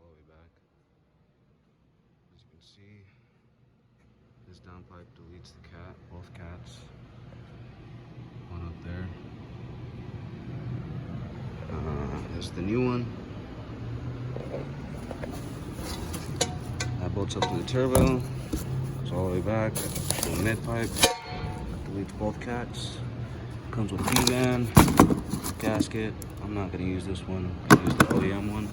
all the way back. As you can see, this downpipe deletes the cat, both cats. One up there. There's the new one. That bolts up to the turbo. Goes all the way back. The mid pipe deletes both cats. Comes with V-band, gasket. I'm not gonna use this one. I'm gonna use the OEM one.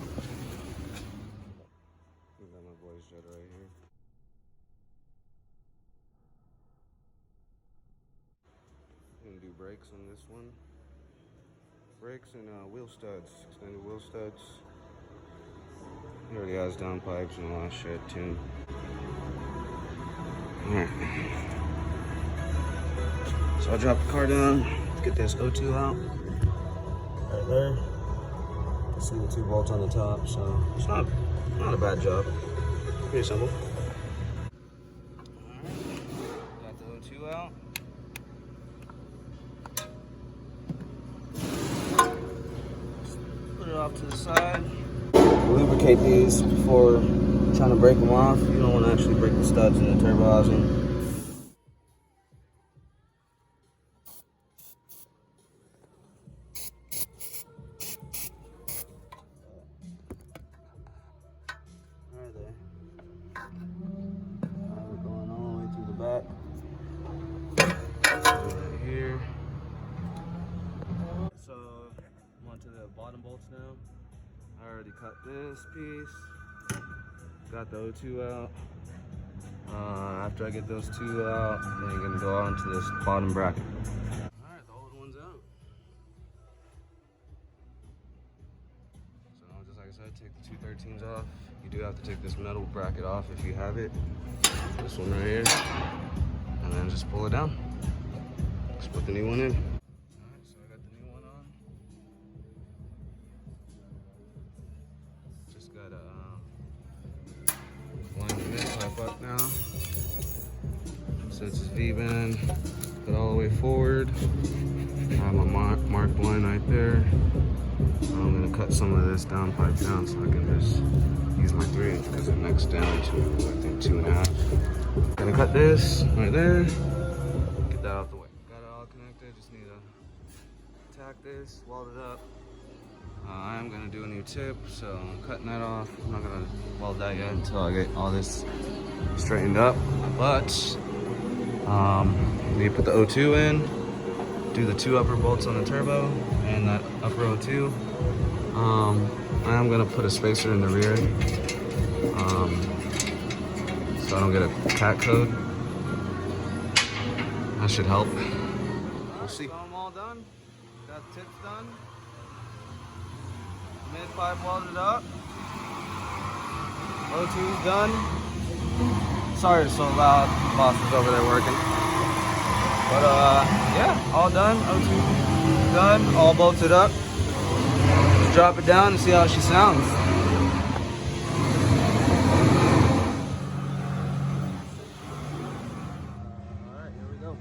We got my boy's jet right here. I'm gonna do brakes on this one. Brakes and wheel studs, extended wheel studs. He already has downpipes and all that shit too. Alright. So I'll drop the car down, get this O2 out. Right there. You can see the 2 bolts on the top, so it's not a bad job. Pretty simple. Alright. Got the O2 out. Put it off to the side. Lubricate these before trying to break them off. You don't want to actually break the studs in the turbo housing. Right there. We're going all the way through the back. Right here. So I'm onto the bottom bolts now. I already cut this piece. Got the O2 out. After I get those 2 out, then I'm gonna go on to this bottom bracket. Alright, the old one's out. So just like I said, take the 213s off. You do have to take this metal bracket off if you have it. This one right here. And then just pull it down. Just put the new one in. Alright, so I got the new one on. Just gotta line the mid pipe up now. Since it's V-band, put all the way forward. I have my marked line right there. I'm gonna cut some of this downpipe down so I can just use my 3/8 because it necks down to I think 2.5. Gonna cut this right there. Get that out the way. Got it all connected. Just need to tack this, weld it up. I am gonna do a new tip, so I'm cutting that off. I'm not gonna weld that yet until I get all this straightened up. But you put the O2 in, do the 2 upper bolts on the turbo and that upper O2. I am gonna put a spacer in the rear, so I don't get a cat code. That should help. We'll see. So I'm all done. Got the tips done. Mid pipe welded up. O2's done. Sorry it's so loud. The boss is over there working. But yeah, all done. O2 done. All bolted up. Just drop it down and see how she sounds. Alright, here we go.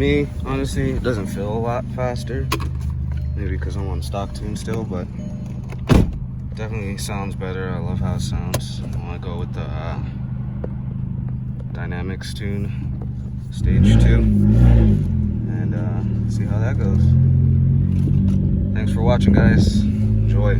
me, honestly, it doesn't feel a lot faster. Maybe because I'm on stock tune still, but definitely sounds better. I love how it sounds. I want to go with the dynamics tune, stage 2, and see how that goes. Thanks for watching, guys. Enjoy.